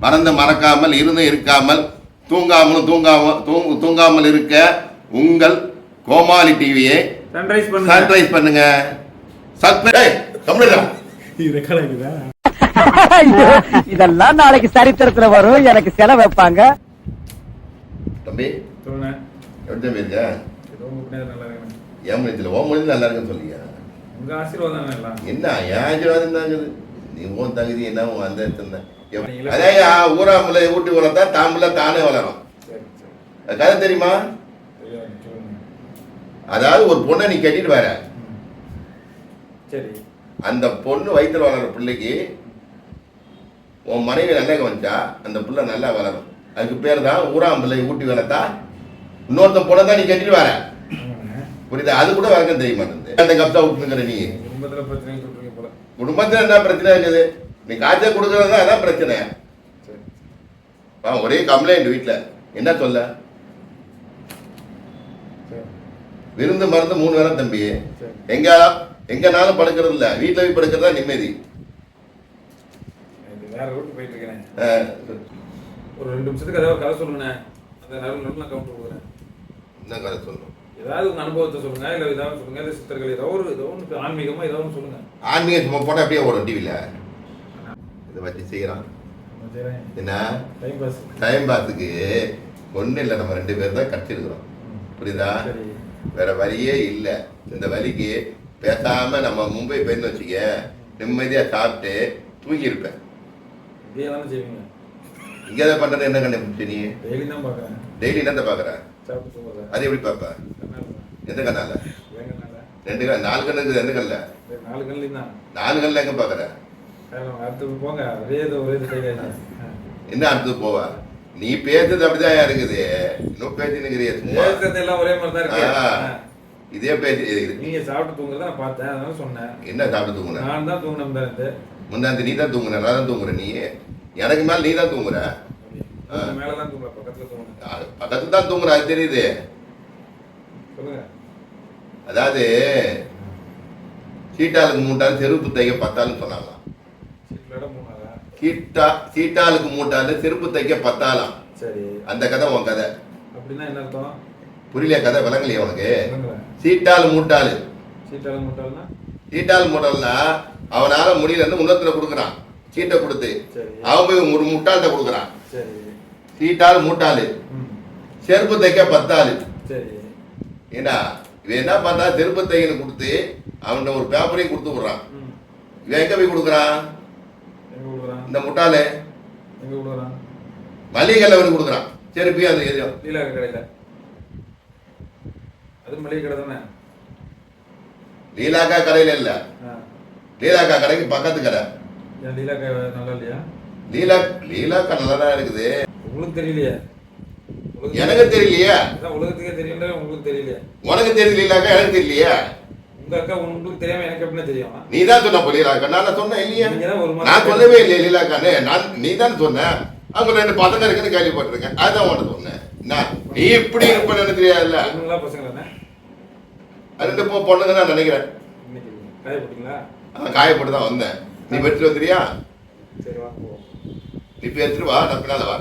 மறந்து மறக்காமல் இருந்தும் இருக்காமல் தூங்காமல் இருக்க உங்கள் கோமாளி டிவியை சன்ரைஸ் பண்ணுங்க. இதெல்லாம் நாளைக்கு சரித்திரத்துல வரும். எனக்கு செலவு வைப்பாங்க. தம்பி எப்படி தம்பி இருக்க? என் முடியல ஓ முடிஞ்சு நல்லா இருக்குன்னு சொல்லியா? உங்க ஆசீர்வாதம் எல்லாம் என்ன என் ஆசீர்வாதம் தாங்குது. நீ உன் தகுதி என்ன அந்த அதையா ஊராமுல ஊட்டி வளர்த்தா தாம்புல தானே வளரும். கதை தெரியுமா? அதாவது ஒரு பொண்ணை நீ கட்டிட்டு வர, அந்த பொண்ணு வயிற்றுல வளர்ற பிள்ளைக்கு உன் மனைவி நல்லா வந்துச்சா அந்த பிள்ளை நல்லா வளரும். அதுக்கு பேர் தான் ஊராம்பிள்ளை ஊட்டி வளர்த்தா இன்னொருத்த பொண்ணை தான் நீ கட்டிட்டு வர. புரியுதா? அது கூட வழக்கம் தெரிய மாட்டேங்குது. அந்த கப்சா விட்டுங்கிற நீ குடும்பத்துல என்ன பிரச்சனை இருக்குது? நீ காய்ச்சல் கொடுக்கறது தான் அதான் பிரச்சனை. ஒரே கம்ப்ளைண்ட் வீட்டுல. என்ன சொல்ல? விருந்து மருந்து 3 வேளை தம்பி. எங்கனாலும் படுக்கிறது இல்ல, வீட்டுல போய் படுக்கிறதா நிம்மதி. வேற ரூட் போயிட்டு இருக்கேன். ஒரு 2 நிமிஷத்துக்கு ஏதாவது கதை சொல்லுங்க. அந்த நேரம் நான் கவுண்டர் கொடுக்குறேன். என்ன கதை சொல்லணும்? ஏதாவது உங்க அனுபவத்தை சொல்லுங்க, இல்ல ஏதாவது சொல்லுங்க, இல்ல சித்தர்கள் ஏதோ ஒன்று ஆன்மீகமா ஏதாவது சொல்லுங்க. ஆன்மீகம் போட்டா அப்படியே ஓடும் டிவில. இதை வச்சு செய்யறான் என்ன டைம் பாஸுக்கு ஒன்றும் இல்லை. நம்ம 2 பேர் தான் கட்டிருக்கிறோம். புரியுதா? வேற வழியே இல்லை. இந்த வழிக்கு பேசாம நம்ம மும்பை போயின்னு வச்சுக்க, நிம்மதியா சாப்பிட்டு தூங்கி இருப்பேன். இங்கே தான் பண்றது. என்ன கண்டுபிடிச்ச நீ? டெய்லி என்னத்தை பாக்குற? அது எப்படி பாப்ப? எந்த கண்ணால? 2 கண் 4 கண்ணு இருக்குது. எந்த கண்ணில்? 4 கண்ணில் எங்க பாக்குற? என்ன அடுத்தது போவா? நீ பேசுறது அப்படிதான் இருக்குது. இன்னும் பேசினுக்கிறிய ஒரே மாதிரி தான் இருக்கு. இதே பேசி நீங்க சாப்பிட்டு தூங்குறத நான் பார்த்தேன், அதனால சொன்னேன். என்ன சாப்பிட்டு தூங்குற? நான் தான் தூங்கினேன். முன்னாடி நீ தான் தூங்குற, நான் தான் தூங்குற. நீ எனக்கு மேல நீ தான் தூங்குற. மேலதான் தூங்குற, பக்கத்துல தூங்குற. பக்கத்துல தான் தூங்குற, அது தெரியுது. சொல்லுங்க. அதாவது சீட்டாளுக்கு 3 டால் செருப்பு தைக்க 10 சொன்னாங்க. சீட்டாளுக்கு 3 டால் செருப்பு தைக்க 10. சரி, அந்த கதை உன் கதை. அப்படின்னா என்ன அர்த்தம்? புரியல கதை, விளங்கலையா உனக்கு? சீட்டாள் 3 டால். சீட்டாள் 3 டால்னா அவனால முடியலன்னு முன்னத்துல கொடுக்குறான். சீட்டை கொடுத்து அவன் போய் ஒரு முட்டாள்கிட்ட கொடுக்குறான். சீட்டாள் 3 டால், செருப்பு தைக்க 10. ஏன்னா இவன் என்ன பண்றா? செருப்பு தைக்கன்னு கொடுத்து அவன்கிட்ட ஒரு பேப்பரையும் கொடுத்து விடுறான். இவன் எங்க போய் கொடுக்குறான்? இந்த முட்டாளு மளிகை கடையில் கொடுக்குறான். செருப்பையும் அந்த எரியும் லீலாக்கா கடையில். அது மளிகை கடை தானே? லீலாக்கா கடையில இல்ல, லீலாக்கா கடைக்கு பக்கத்து கடை. லீலாக்கா நல்லா இல்லையா? லீலாக்கா நல்லா தான் இருக்குது. உங்களுக்கு தெரியலையா? எனக்கு தெரியலையா? உலகத்துக்கே தெரியல, உங்களுக்கு தெரியலையா? உனக்கு தெரியலீலாக்கா, எனக்கு தெரியலையா? உங்க அக்கா உங்களுக்கு தெரியாம எனக்கு எப்படி தெரியும்? நீ தான் சொன்ன லீலாக்கா. நான் சொன்னேன் இல்லையா? நான் சொல்லவே இல்லையா லீலாக்கான்னு? நீ தான் சொன்ன. அவங்க 2 பசங்க இருக்குன்னு கேள்விப்பட்டிருக்கேன். அதுதான் உனக்கு சொன்னேன். நீ இப்படி இருப்பேன்னு தெரியாதுல்ல. பசங்க அது பொண்ணுங்க நான் நினைக்கிறேன். காயப்பட்டு தான் வந்தேன். நீ பெற்று வந்துறியா? நீ எடுத்துட்டு வா, நான் பின்னால வா.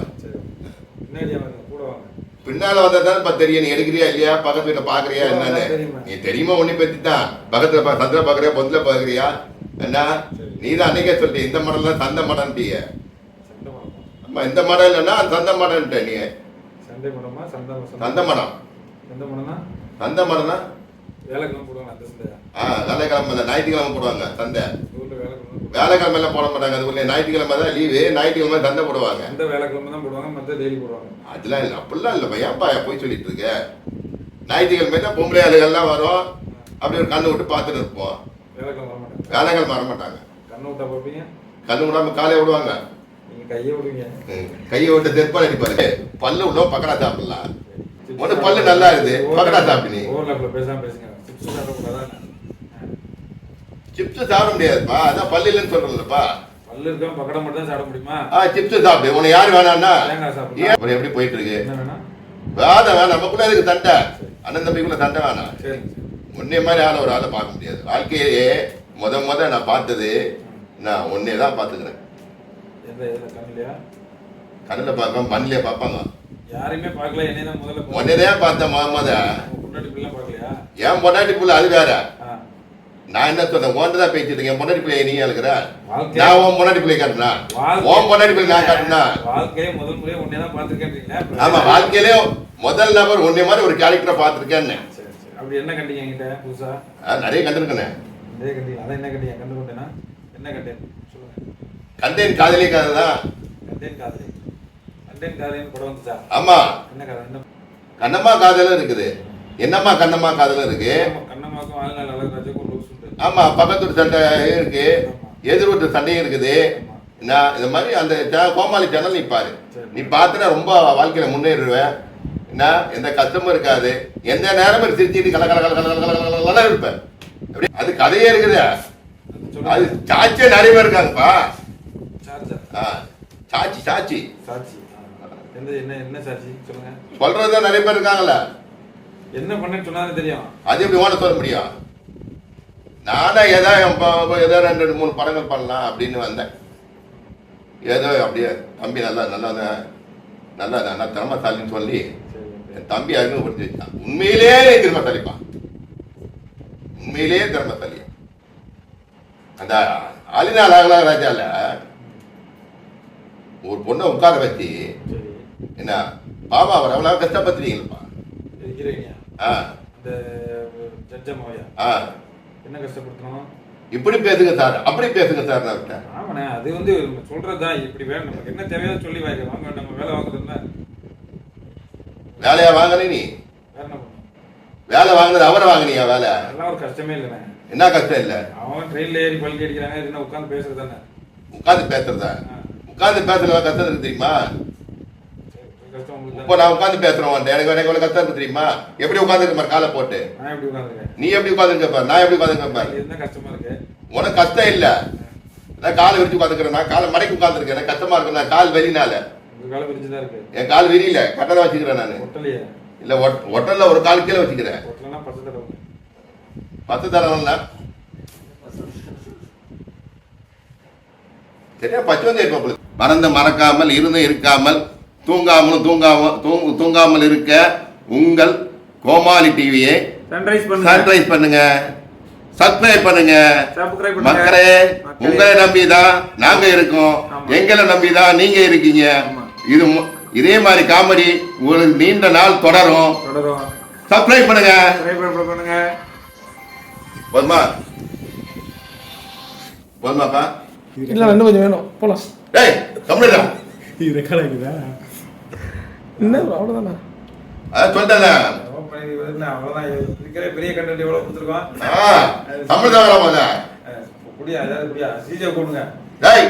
பின்னால வந்தா தெரியும். நீ எடுக்கிறியா இல்லையா? பக்கத்து வீட்டை பாக்குறியா என்னன்னு நீ தெரியுமா? ஒண்ணு பத்திதான் பக்கத்துல சந்திர பாக்குறியா, பொந்துல பாக்குறியா? என்ன நீ தான் அன்னைக்கே சொல்லிட்டு இந்த மாடல் சந்த மாடன்ட்டிய. ஆமா, இந்த மாடல் இல்லைன்னா சந்த மாடன்ட்ட. நீ சந்த மடம். சந்த மடம்னா வேலைக்கிழமை ஞாயிற்றுக்கிழமை போடுவாங்க சந்தை. வேலைக்கிழமை எல்லாம் போட மாட்டாங்க. அது ஞாயிற்றுக்கிழமை தான் லீவு. ஞாயிற்றுக்கிழமை சந்தை போடுவாங்க. அதெல்லாம் இல்லை, அப்படிலாம் இல்லை பையன். போய் சொல்லிட்டு இருக்க. ஞாயிற்றுக்கிழமை தான் பொம்பளை ஆளுகள்லாம் வரும். அப்படி ஒரு கண்ணு விட்டு பார்த்துட்டு இருப்போம். வேலைக்கிழமை வர மாட்டாங்க. கண்ணு விடாம காலையை விடுவாங்க. கையை விட்டு தெற்பால் அடிப்பாரு. பல்லு விடுவோம், பக்கடா சாப்பிடலாம். ஒண்ணு பல்லு நல்லா இருக்குது, பக்கடா சாப்பிடு. சிப்ஸ் சாப்பிட முடியாதுப்பா, அதான் பல்லு இல்லைன்னு சொல்றதுப்பா. பல்லு இருக்கா, பக்கடா மட்டும் தான் சாப்பிட முடியுமா? சிப்ஸ் சாப்பிடு. உனக்கு யாரு வேணாம்னா எப்படி போயிட்டு இருக்கு? வேணாம், நமக்குள்ள இருக்கு சண்டை. அண்ணன் தம்பிக்குள்ள சண்டை வேணாம். உன்னை மாதிரி ஆள ஒரு ஆளை பார்க்க முடியாது. வாழ்க்கையே முத நான் பார்த்தது நான் ஒன்னே தான் பார்த்துக்கிறேன். கண்ணுல பார்க்க மண்ணிலே பார்ப்பாங்க. யாரையுமே பார்க்கல, என்னைய தான் முதல்ல ஒன்னேதான் பார்த்தேன் முகமது. பொண்டாட்டி பிள்ளை பார்க்கலையா? என் பொண்டாட்டி புள்ள அது வேற. ஆ. நான் என்ன சொன்னேன், ஓன்ட்டு தான் பேசிட்டு இருக்கேன். என் பொண்டாட்டி பிள்ளைய நீ இருக்கிற, வாழ்க்கை நான் உன் பொண்டாட்டி பிள்ளை காட்டுனா, உன் பொண்டாட்டி பிள்ளை நான் காட்டுனா. வாழ்க்கையிலே முதல் முறையா உன்னை தான் பார்த்திருக்கேன்றீங்களா? ஆமா, வாழ்க்கையிலே முதல் நபர் உன்னை மாதிரி ஒரு கேரக்டரை பார்த்துருக்கேன்னு. சரி சரி. அப்படி என்ன கண்டீங்க என்கிட்ட புதுசா? நிறைய கண்டிருக்கேன். நிறைய கண்டீங்க. அதான் என்ன கண்டீங்க? கண்டு கொண்டேனா? என்ன கண்டேன் சொல்லுங்க. கண்டேன் காதலி கதை தான். கண்டேன் காதலி. கண்டேன் காதலின்னு படம் வந்துச்சா? ஆமா, என்ன கதை? என்ன கண்ணம்மா காதலும் இருக்குது, என்னம்மா கண்ணம்மா காதலும் இருக்கு. கண்ணம்மாக்கும் ஆளுநாள் அழகராஜுக்கும் ஒரு லூஸ் உண்டு. ஆமா, பக்கத்து சண்டை இருக்கு, எதிர் வீட்டு சண்டையும் இருக்குது. நான் இந்த மாதிரி அந்த கோமாளி சேனல் நீ பாரு, நீ பார்த்துனா ரொம்ப வாழ்க்கையில முன்னேறுவேன். என்ன எந்த கஷ்டமும் இருக்காது, எந்த நேரமும் சிரிச்சிட்டு கல கல கல கல கல கல கல இருப்பேன். அது கதையே இருக்குது. அது சாட்சியே நிறைய பேர் இருக்காங்கப்பா. சாட்சி சாட்சி சாட்சி என்ன என்ன என்ன சாட்சி சொல்லுங்க. சொல்றதுதான் நிறைய பேர் இருக்காங்கல்ல. என்ன பண்ணேன்னு சொன்னாலும் தெரியும். அது எப்படி ஓன சொல்ல முடியும்? நானே ஏதோ 2-3 படங்கள் பண்ணலாம் அப்படின்னு வந்தேன். ஏதோ அப்படியே தம்பி நல்லா நல்லா நல்லா நல்லா திறமசாலின்னு சொல்லி என் தம்பி அறிமுகப்படுத்தி வச்சான். உண்மையிலே திறமசாலிப்பான், உண்மையிலே திறமசாலி. அந்த ஆலினால் அழகராஜால ஒரு பொண்ணை உட்கார வச்சு என்ன பாபா அவர் அவ்வளவு கஷ்டப்படுத்துறீங்கப்பா. அந்த ஜட்ஜமாவையா என்ன கஷ்டப்படுத்தணும்? இப்படி பேசுங்க சார், அப்படி பேசுங்க சார். நான் விட்டேன். ஆமாண்ணே, அது வந்து சொல்றதுதான். இப்படி வேணும், நமக்கு என்ன தேவையோ சொல்லி வாங்க. நம்ம வேலை வாங்குறதுன்னா வேலையா வாங்கினே நீ? வேற என்ன பண்ணும்? வேலை வாங்கினது அவரை வாங்கினியா? வேலை அதெல்லாம் ஒரு கஷ்டமே இல்லைண்ணே. என்ன கஷ்டம் இல்லை? அவன் ட்ரெயின்ல ஏறி பல்கி அடிக்கிறாங்க, என்ன உட்காந்து பேசுறது தானே. உட்காந்து பேசுறதா? உட்காந்து பேசுறதா கஷ்டம் இருக்கு தெரியுமா? கஷ்டம் இப்போ நான் உட்காந்து பேசுறேன், எனக்கு எவ்வளவு கஷ்டம் இருக்கு தெரியுமா? எப்படி உட்காந்துருக்க பாரு காலை போட்டு. நான் எப்படி உட்காந்துருக்கேன், நீ எப்படி உட்காந்துருக்க பாரு, நான் எப்படி உட்காந்துருக்க பாரு. என்ன கஷ்டமா இருக்கு? உனக்கு கஷ்டம் இல்ல, நான் காலை விரிச்சு உட்காந்துக்கிறேன், நான் காலை மடக்கி உட்காந்துருக்கேன். எனக்கு கஷ்டமா இருக்கு, நான் கால் வெளினால. உங்க கால விரிச்சுதான் இருக்கு. என் கால் விரியில, கட்டதான் வச்சுக்கிறேன் நானு. ஒட்டலையே இல்ல, ஒட்டல்ல ஒரு கால் கீழே வச்சுக்கிறேன். ஒட்டலாம் 10 தடவை 10 தடவை சரியா பச்சை வந்து இருப்ப. மறந்து மறக்காமல் இருந்து இருக்காமல் தூங்காமல் இருக்க உங்கள் கோமாளி டிவியை சன்ரைஸ் பண்ணுங்க, சப்ஸ்கிரைப் பண்ணுங்க. மக்களே, உங்களை நம்பிதான் நாங்க இருக்கோம், எங்களை நம்பிதான் நீங்க இருக்கீங்க. இதே மாதிரி காமெடி உங்களுக்கு நீண்ட நாள் தொடரும். சப்ஸ்கிரைப் பண்ணுங்க. போதுமா? போதுமாப்பா? இல்ல இன்னும் கொஞ்சம் வேணும், போலாம். டேய் கம்ப்ளீட்டா இது ரெக்கார்ட் ஆகுதா? என்ன அவ்வளவுதானா? சொல்லிட்டேன். அவ்வளவுதான். இருக்கிற பெரிய கண்டென்ட் எவ்வளவு கொடுத்துருக்கோம். தமிழ் தான் குடியா, அதாவது குடியா, சீஜா கொடுங்க. டேய்